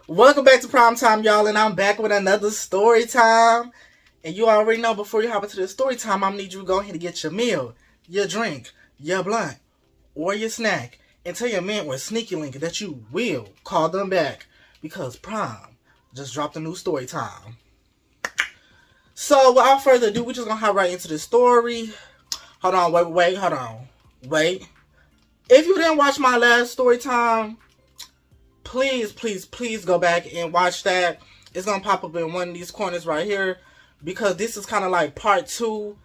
Welcome back to Prime Time, y'all, and I'm back with another story time. And you already know, before you hop into the story time, I'm gonna need you to go ahead and get your meal, your drink, your blunt, or your snack, and tell your man or sneaky link that you will call them back because Prime just dropped a new story time. So without further ado, we're just gonna hop right into the story. Hold on, wait. If you didn't watch my last story time, please go back and watch that. It's gonna pop up in one of these corners right here because this is kind of like part 2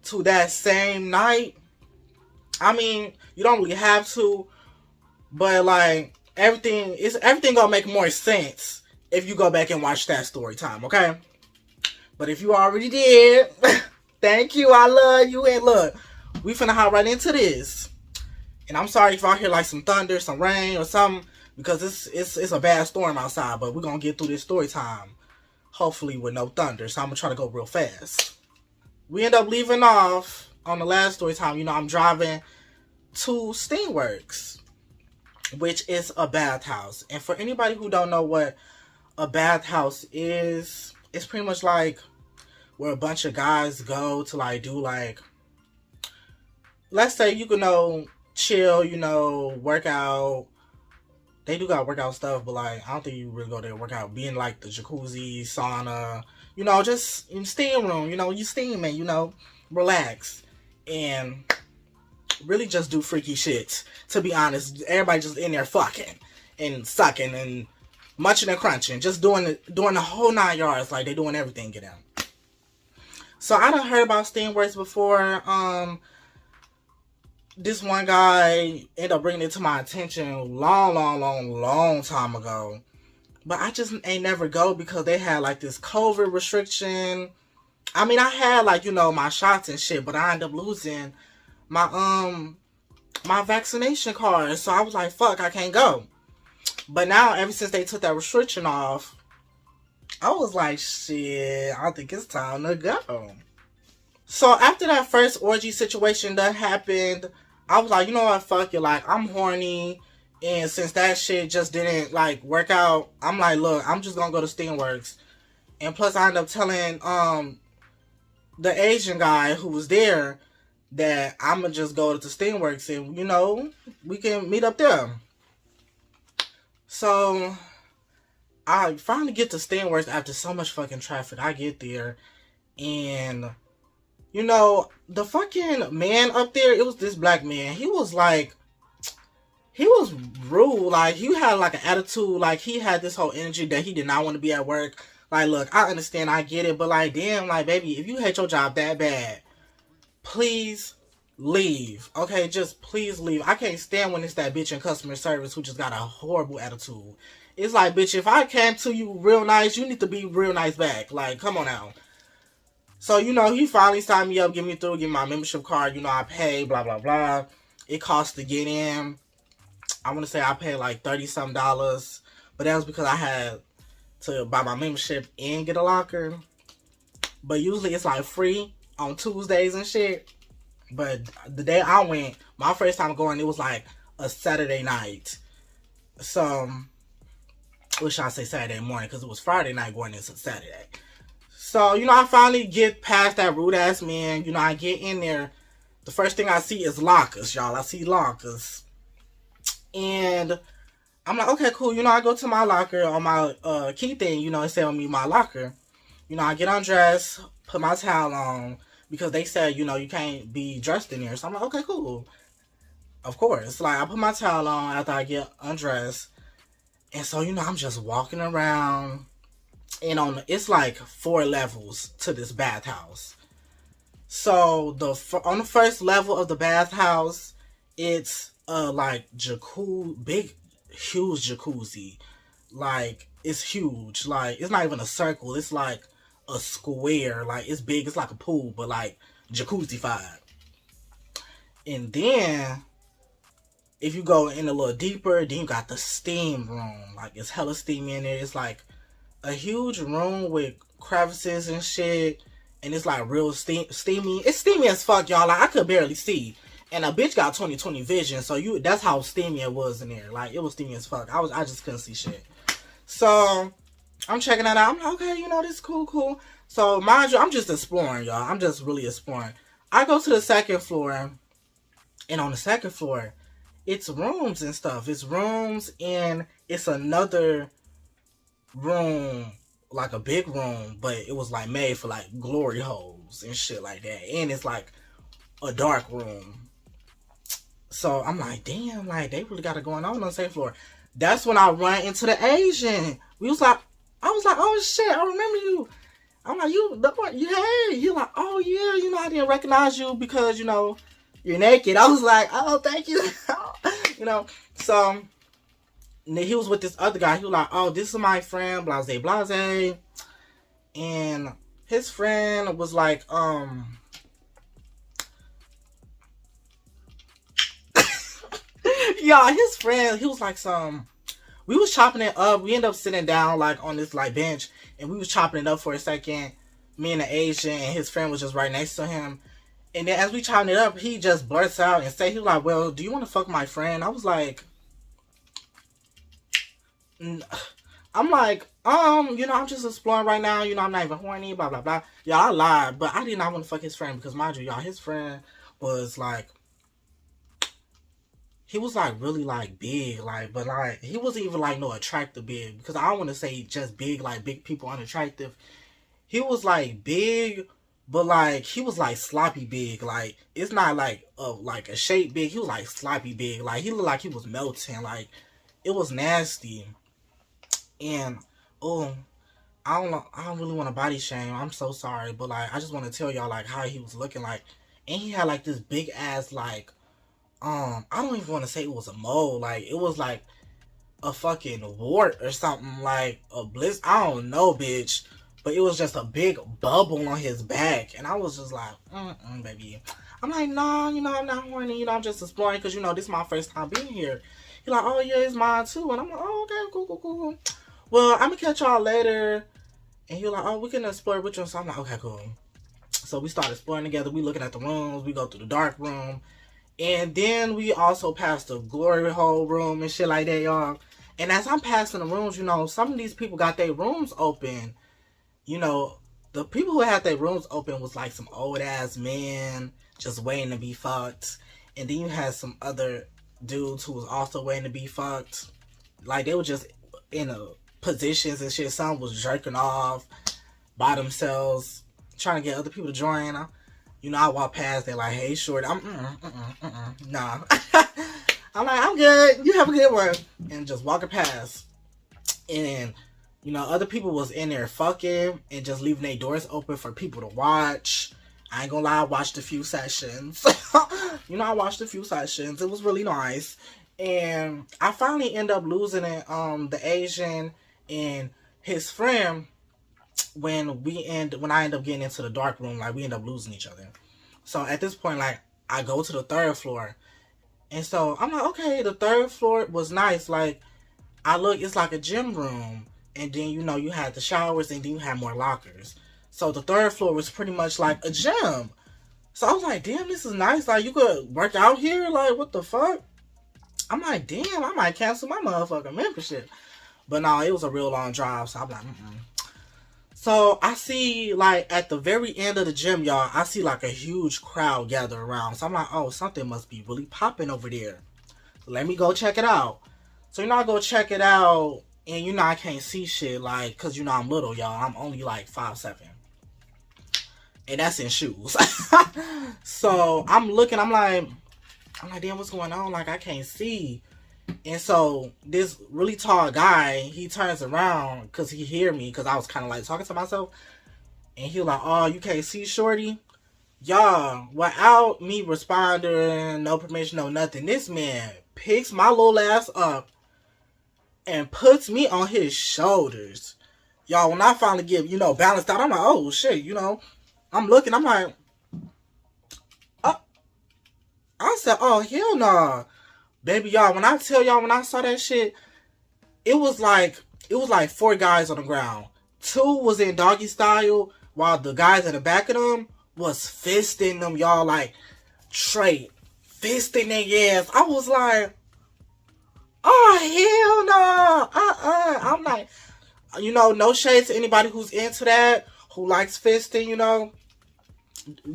to that same night. I mean, you don't really have to, but like everything gonna make more sense if you go back and watch that story time, okay? But if you already did, thank you, I love you, and look, we finna hop right into this. And I'm sorry if I hear like some thunder, some rain, or something, because it's a bad storm outside, but we're gonna get through this story time, hopefully with no thunder, so I'm gonna try to go real fast. We end up leaving off on the last story time. I'm driving to Steamworks, which is a bathhouse. And for anybody who don't know what a bathhouse is, it's pretty much like where a bunch of guys go to like do like, let's say you can chill, work out. They do got workout stuff, but like I don't think you really go there to work out. Being like the jacuzzi, sauna, just in steam room, you steaming, relax and really just do freaky shit. To be honest, everybody just in there fucking and sucking and munching and crunching, just doing the whole 9 yards, like they doing everything. Get out. So I done heard about Steamworks before. This one guy ended up bringing it to my attention long time ago. But I just ain't never go because they had like this COVID restriction. I mean, I had like, my shots and shit, but I ended up losing my vaccination card. So I was like, fuck, I can't go. But now, ever since they took that restriction off, I was like, shit, I think it's time to go. So after that first orgy situation that happened, I was like, you know what, fuck it, like, I'm horny, and since that shit just didn't, like, work out, I'm like, look, I'm just gonna go to Steamworks, and plus I ended up telling, the Asian guy who was there, that I'm gonna just go to Steamworks, and, we can meet up there. So, I finally get to Steamworks after so much fucking traffic. I get there, and the fucking man up there, it was this black man. He was rude. Like, he had like an attitude. Like, he had this whole energy that he did not want to be at work. Like, look, I understand, I get it. But like, damn, like, baby, if you hate your job that bad, please leave. Okay, just please leave. I can't stand when it's that bitch in customer service who just got a horrible attitude. It's like, bitch, if I came to you real nice, you need to be real nice back. Like, come on now. So, he finally signed me up, get me my membership card. I paid, blah, blah, blah. It cost to get in. I want to say I paid like $30-something. But that was because I had to buy my membership and get a locker. But usually it's like free on Tuesdays and shit. But the day I went, my first time going, it was like a Saturday night. So, what should I say, Saturday morning? Because it was Friday night going into Saturday. So, I finally get past that rude-ass man. I get in there. The first thing I see is lockers, y'all. I see lockers. And I'm like, okay, cool. I go to my locker on my key thing. It said on me my locker. I get undressed, put my towel on. Because they said, you can't be dressed in there. So I'm like, okay, cool. Of course. Like, I put my towel on after I get undressed. And so, I'm just walking around. And it's like 4 levels to this bathhouse. So on the first level of the bathhouse, it's like big, huge jacuzzi. Like, it's huge. Like, it's not even a circle. It's like a square. Like, it's big. It's like a pool, but like jacuzzi-fied. And then if you go in a little deeper, then you got the steam room. Like, it's hella steamy in there. It's like a huge room with crevices and shit, and it's like real steamy. It's steamy as fuck, y'all. Like, I could barely see, and a bitch got 20/20 vision, so that's how steamy it was in there. Like, it was steamy as fuck. I just couldn't see shit. So I'm checking that out. I'm like, okay, this is cool. So mind you, I'm just exploring, y'all. I'm just really exploring. I go to the second floor, and on the second floor, it's rooms and stuff. It's rooms, and it's another room, like a big room, but it was like made for like glory holes and shit like that. And it's like a dark room. So I'm like, damn, like they really got it going on the same floor. That's when I run into the Asian. I was like, oh shit, I remember you. I'm like, hey. You're like, oh yeah, I didn't recognize you because, you're naked. I was like, oh, thank you. So he was with this other guy. He was like, oh, this is my friend, blase. And his friend was like, yeah, his friend, he was like we was chopping it up. We ended up sitting down like on this like bench, and we was chopping it up for a second. Me and the Asian and his friend was just right next to him. And then as we chopping it up, he just blurts out and say, he was like, well, do you want to fuck my friend? I was like, I'm like, I'm just exploring right now. I'm not even horny, blah, blah, blah. Y'all, I lied, but I did not want to fuck his friend because, mind you, y'all, his friend was like, he was like really like big, like, but like, he wasn't even like no attractive big, because I don't want to say just big, like big people unattractive. He was like big, but like, he was like sloppy big. Like, it's not like a shape big. He was like sloppy big. Like, he looked like he was melting. Like, it was nasty. And, oh, I don't know. I don't really want to body shame. I'm so sorry. But like, I just want to tell y'all like how he was looking like. And he had like this big ass like, I don't even want to say it was a mole. Like, it was like a fucking wart or something. Like a bliss. I don't know, bitch. But it was just a big bubble on his back. And I was just like, baby. I'm like, nah, I'm not horny. I'm just exploring because, this is my first time being here. He's like, oh, yeah, it's mine too. And I'm like, oh, okay, cool. Well, I'm going to catch y'all later. And he was like, oh, we can explore with you. So I'm like, okay, cool. So we started exploring together. We looking at the rooms. We go through the dark room. And then we also passed the glory hole room and shit like that, y'all. And as I'm passing the rooms, some of these people got their rooms open. The people who had their rooms open was like some old ass men just waiting to be fucked. And then you had some other dudes who was also waiting to be fucked. Like, they were just in positions and shit. Some was jerking off by themselves, trying to get other people to join. I walk past, they're like, hey, short, nah. I'm like, I'm good. You have a good one. And just walking past. And other people was in there fucking and just leaving their doors open for people to watch. I ain't gonna lie, I watched a few sessions. I watched a few sessions. It was really nice. And I finally end up losing it, the Asian and his friend, when I end up getting into the dark room, like, we end up losing each other. So at this point, like, I go to the third floor. And so I'm like, okay, the third floor was nice. Like, I look, it's like a gym room. And then, you had the showers, and then you had more lockers. So the third floor was pretty much like a gym. So I was like, damn, this is nice. Like, you could work out here? Like, what the fuck? I'm like, damn, I might cancel my motherfucking membership. But no, it was a real long drive. So I'm like, So I see, like, at the very end of the gym, y'all, I see like a huge crowd gather around. So I'm like, oh, something must be really popping over there. So let me go check it out. So, I go check it out. And, I can't see shit, like, because, I'm little, y'all. I'm only, like, 5'7". And that's in shoes. So, I'm looking, I'm like, damn, what's going on? Like, I can't see. And so, this really tall guy, he turns around, because he hear me, because I was kind of, like, talking to myself. And he was like, oh, you can't see, shorty? Y'all, without me responding, no permission, no nothing, this man picks my little ass up and puts me on his shoulders. Y'all, when I finally get, balanced out, I'm like, oh, shit, I'm looking, I'm like, I said, oh, hell nah. Baby, y'all, when I tell y'all, when I saw that shit, it was like 4 guys on the ground. 2 was in doggy style, while the guys in the back of them was fisting them, y'all, like, straight. Fisting their ass. I was like, Oh, hell no. I'm like, no shade to anybody who's into that, who likes fisting,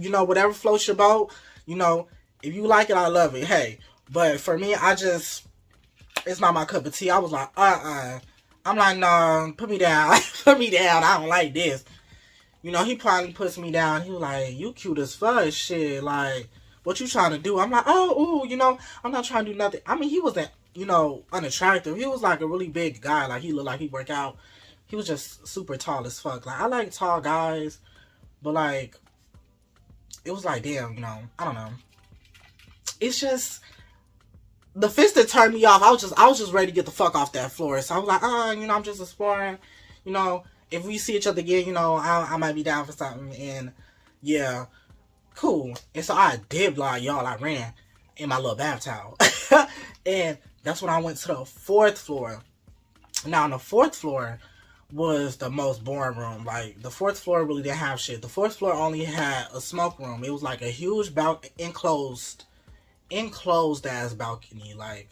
whatever floats your boat, you know, if you like it, I love it. Hey, but for me, it's not my cup of tea. I was like, I'm like, no, put me down. Put me down. I don't like this. He probably puts me down. He was like, you cute as fuck, shit. Like, what you trying to do? I'm like, oh, ooh, I'm not trying to do nothing. I mean, he wasn't, unattractive. He was like a really big guy. Like, he looked like he work out. He was just super tall as fuck. Like, I like tall guys, but like, it was like, damn, I don't know. It's just the fist that turned me off. I was just ready to get the fuck off that floor. So I was like, I'm just exploring. If we see each other again, I might be down for something. And yeah, cool. And so I did lie, y'all. I ran in my little bath towel. And that's when I went to the fourth floor. Now, on the fourth floor was the most boring room. Like, the fourth floor really didn't have shit. The fourth floor only had a smoke room. It was like a huge enclosed ass balcony. Like,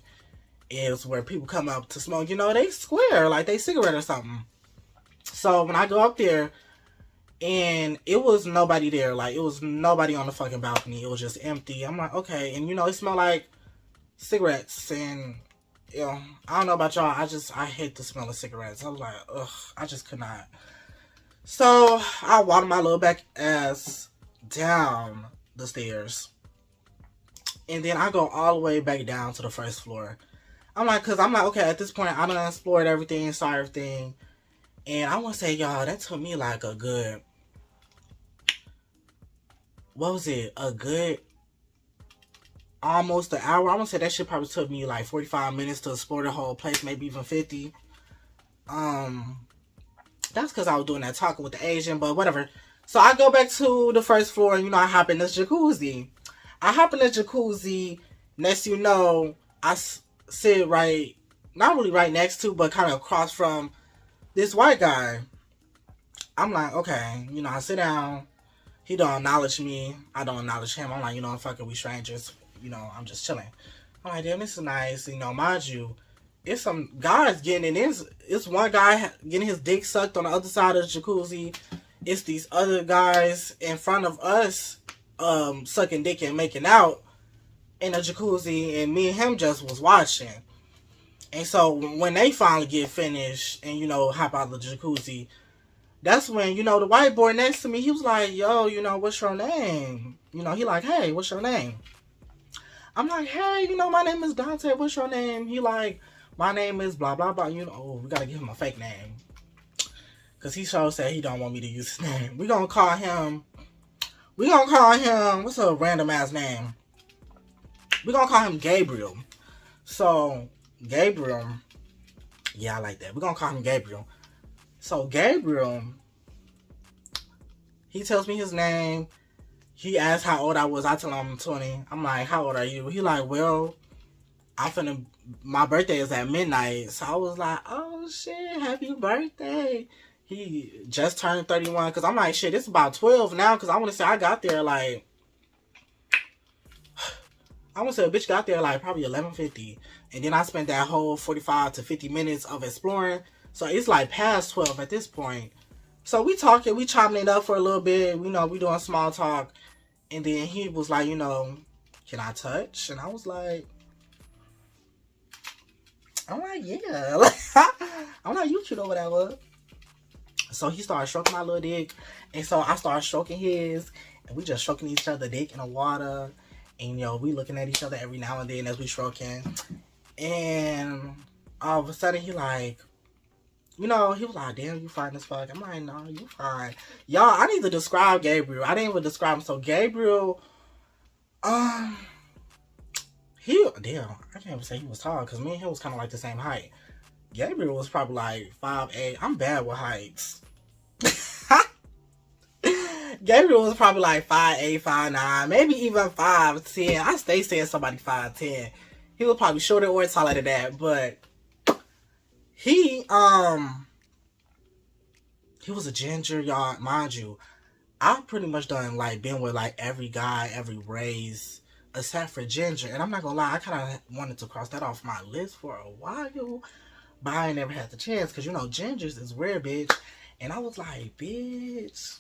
it's where people come up to smoke. They square, like they cigarette or something. So when I go up there, and it was nobody there. Like, it was nobody on the fucking balcony. It was just empty. I'm like, okay. And it smelled like cigarettes. And I don't know about y'all. I hate the smell of cigarettes. I was like, ugh, I just could not. So I waddle my little back ass down the stairs. And then I go all the way back down to the first floor. I'm like, okay, at this point, I done explored everything, saw everything. And I want to say, y'all, that took me like a good, what was it? A good almost an hour. I want to say that shit probably took me like 45 minutes to explore the whole place, maybe even 50. That's because I was doing that talking with the Asian, but whatever. So I go back to the first floor, and I hop in this jacuzzi. Next I sit right, not really right next to, but kind of across from this white guy. I'm like, okay, I sit down. He don't acknowledge me. I don't acknowledge him. I'm like, I'm fucking, we strangers. I'm just chilling. I'm like, damn, this is nice. Mind you, it's some guys getting in this. It's one guy getting his dick sucked on the other side of the jacuzzi. It's these other guys in front of us sucking dick and making out in a jacuzzi, and me and him just was watching. And so when they finally get finished and, hop out of the jacuzzi, that's when, the white boy next to me, he was like, yo, what's your name? He like, hey, what's your name? I'm like, hey, my name is Dante. What's your name? He like, my name is blah, blah, blah. We got to give him a fake name. Because he sure said he don't want me to use his name. We gonna call him, what's a random ass name? We gonna call him Gabriel. So, Gabriel, yeah, I like that. We're gonna call him Gabriel. So, Gabriel, he tells me his name. He asks how old I was. I tell him I'm 20. I'm like, how old are you? He like, well, my birthday is at midnight. So I was like, oh shit, happy birthday. He just turned 31. Because I'm like, shit, it's about 12 now. Because I want to say I got there like, a bitch got there like probably 11:50. And then I spent that whole 45 to 50 minutes of exploring. So it's like past 12 at this point. So we talking, we chopping it up for a little bit. We doing small talk. And then he was like, can I touch? And I was like, yeah. I'm like, you cute or whatever. So he started stroking my little dick. And so I started stroking his. And we just stroking each other dick in the water. And, we looking at each other every now and then as we stroking. And all of a sudden he like, he was like, damn, you fine as fuck. I'm like, no, you fine. Y'all, I need to describe Gabriel. I didn't even describe him. So Gabriel, I can't even say he was tall because me and him was kind of like the same height. Gabriel was probably like 5'8". I'm bad with heights. Gabriel was probably like 5'8", 5'9", maybe even 5'10". I stay saying somebody 5'10". He was probably shorter or taller than that, but he was a ginger, y'all. Mind you, I've pretty much done like been with like every guy, every race, except for ginger. And I'm not gonna lie, I kind of wanted to cross that off my list for a while, but I ain't never had the chance because you know gingers is rare, bitch. And I was like, bitch,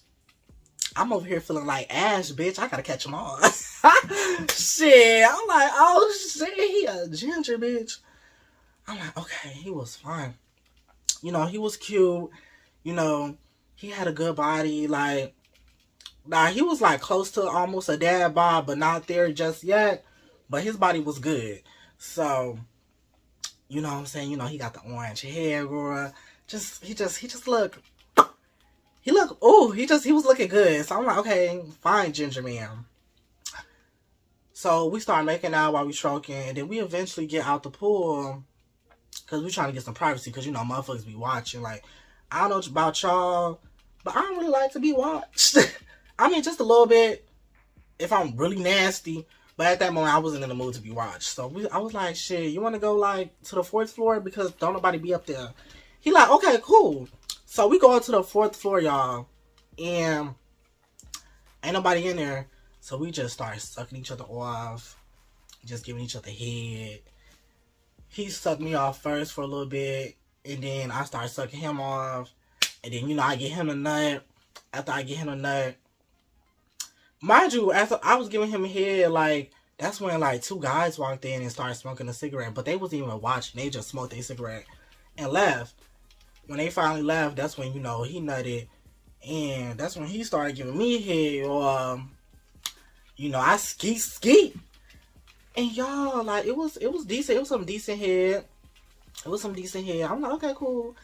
I'm over here feeling like Ash, bitch. I gotta catch them all. Shit, I'm like, oh shit, he a ginger, bitch. I'm like, okay, he was fine. You know, he was cute. You know, he had a good body. Like, nah, he was like close to almost a dad bod, but not there just yet. But his body was good. So, you know what I'm saying? You know, he got the orange hair, girl. He just looked. He was looking good. So I'm like, okay, fine, ginger man. So we start making out while we stroking, and then we eventually get out the pool because we trying to get some privacy. Because you know, motherfuckers be watching. Like, I don't know about y'all, but I don't really like to be watched. I mean, just a little bit if I'm really nasty. But at that moment, I wasn't in the mood to be watched. So I was like, shit, you want to go like to the fourth floor because don't nobody be up there. He like, okay, cool. So we go up to the fourth floor, y'all, and ain't nobody in there. So we just start sucking each other off, just giving each other head. He sucked me off first for a little bit, and then I start sucking him off. And then, you know, I get him a nut. After I get him a nut, mind you, after I was giving him a head, like, that's when, like, two guys walked in and started smoking a cigarette. But they wasn't even watching. They just smoked their cigarette and left. When they finally left, that's when, you know, he nutted. And that's when he started giving me head, or, you know, I skeet. And y'all, like, it was decent. It was some decent head. I'm like, okay, cool.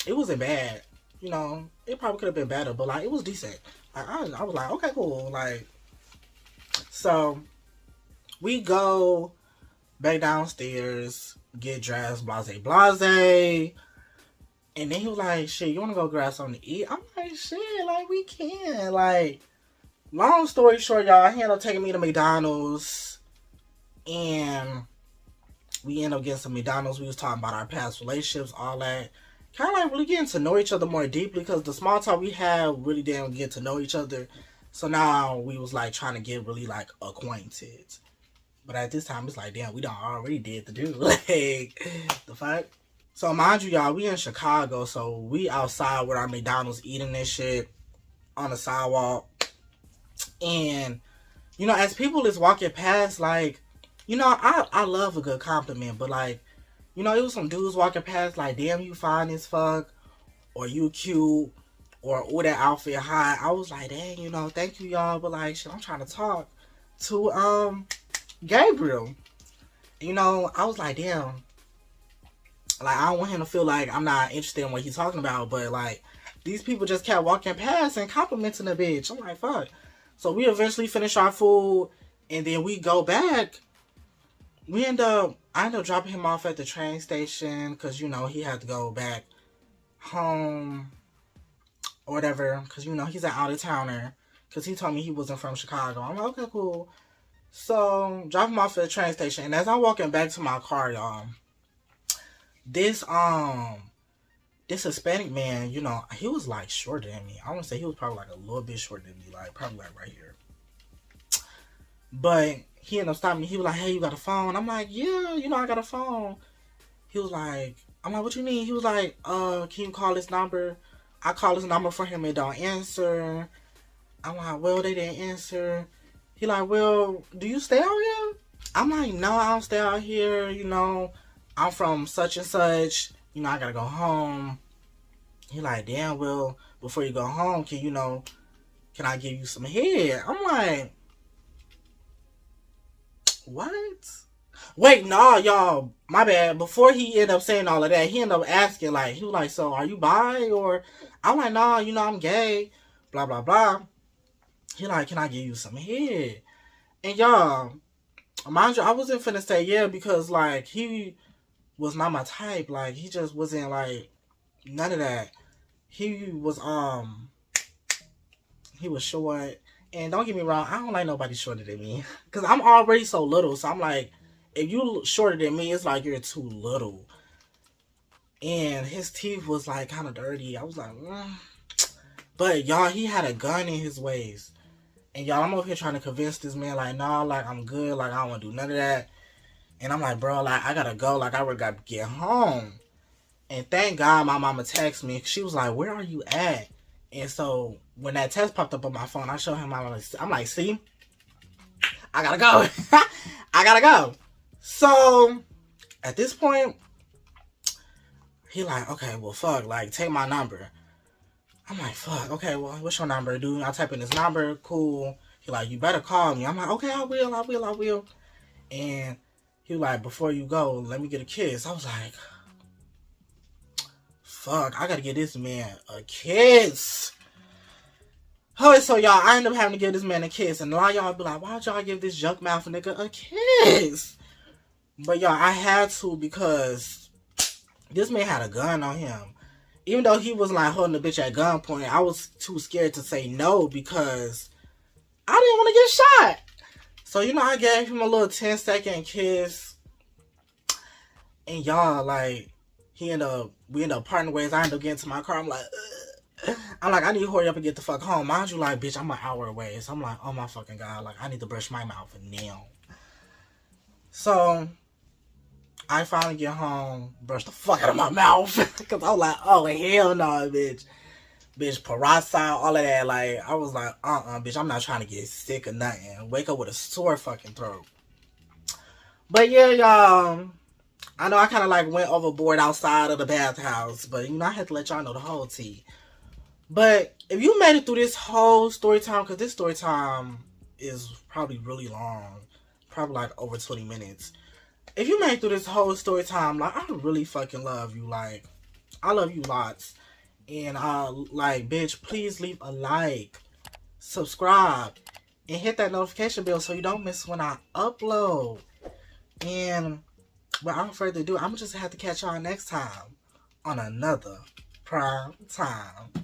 It wasn't bad. You know, it probably could have been better, but, like, it was decent. Like, I was like, okay, cool. Like, so we go back downstairs, get dressed, blase. And then he was like, shit, you want to go grab something to eat? I'm like, shit, like, we can. Like, long story short, y'all, he ended up taking me to McDonald's. And we ended up getting some McDonald's. We was talking about our past relationships, all that. Kind of like really getting to know each other more deeply. Because the small talk we had really didn't get to know each other. So now we was like trying to get really like acquainted. But at this time, it's like, damn, we done already did the do. Like, the fuck? So mind you, y'all, we in Chicago, so we outside with our McDonald's eating this shit on the sidewalk. And, you know, as people is walking past, like, you know, I love a good compliment, but like, you know, it was some dudes walking past like, damn, you fine as fuck, or you cute, or oh, that outfit hot. I was like, dang, you know, thank you, y'all, but like, shit, I'm trying to talk to Gabriel. You know, I was like, damn. Like, I don't want him to feel like I'm not interested in what he's talking about, but, like, these people just kept walking past and complimenting the bitch. I'm like, fuck. So we eventually finish our food, and then we go back. I end up dropping him off at the train station, because, you know, he had to go back home, or whatever, because, you know, he's an out-of-towner, because he told me he wasn't from Chicago. I'm like, okay, cool. So, drop him off at the train station, and as I'm walking back to my car, y'all, this Hispanic man, you know, he was like shorter than me. I want to say he was probably like a little bit shorter than me, like probably like right here. But he ended up stopping me. He was like, hey, you got a phone? I'm like, yeah, you know, I got a phone. He was like, I'm like, what you mean? He was like, can you call this number? I call this number for him and don't answer. I'm like, well, they didn't answer. He like, well, do you stay out here? I'm like, no, I don't stay out here, you know. I'm from such and such, you know, I gotta go home. He like, damn, well, before you go home, can I give you some head? I'm like, what? Wait, no, y'all, my bad. Before he ended up saying all of that, he ended up asking, like, he was like, so are you bi? Or, I'm like, no, you know, I'm gay, blah, blah, blah. He like, can I give you some head? And y'all, mind you, I wasn't finna say yeah, because, like, he was not my type. Like, he just wasn't like none of that. He was short, and don't get me wrong, I don't like nobody shorter than me, because I'm already so little. So I'm like, if you shorter than me, it's like you're too little. And his teeth was like kind of dirty. I was like, but y'all, he had a gun in his waist. And y'all, I'm over here trying to convince this man, like, nah, like, I'm good. Like, I don't want to do none of that. And I'm like, bro, like, I gotta go. Like, I really got to get home. And thank God my mama texted me. She was like, where are you at? And so when that text popped up on my phone, I showed him. I'm like, see? I gotta go. I gotta go. So at this point, he like, okay, well, fuck. Like, take my number. I'm like, fuck. Okay, well, what's your number, dude? I type in his number. Cool. He like, you better call me. I'm like, okay, I will. And he was like, before you go, let me get a kiss. I was like, fuck, I gotta get this man a kiss. Oh, so y'all, I ended up having to give this man a kiss. And a lot of y'all be like, why'd y'all give this junk mouth nigga a kiss? But y'all, I had to because this man had a gun on him. Even though he was like holding the bitch at gunpoint, I was too scared to say no because I didn't want to get shot. So, you know, I gave him a little 10-second kiss. And y'all, like, we end up parting ways. I end up getting to my car. I'm like, I need to hurry up and get the fuck home. Mind you, like, bitch, I'm an hour away. So I'm like, oh my fucking God. Like, I need to brush my mouth now. So I finally get home, brush the fuck out of my mouth. Because I was like, oh, hell no, bitch. Bitch, peroxide, all of that. Like, I was like, bitch, I'm not trying to get sick or nothing. Wake up with a sore fucking throat. But yeah, y'all, I know I kind of like went overboard outside of the bathhouse. But, you know, I had to let y'all know the whole tea. But if you made it through this whole story time, because this story time is probably really long. Probably like over 20 minutes. If you made it through this whole story time, like, I really fucking love you. Like, I love you lots. And, like, bitch, please leave a like, subscribe, and hit that notification bell so you don't miss when I upload. And without further ado, I'm just have to catch y'all next time on another Prime Time.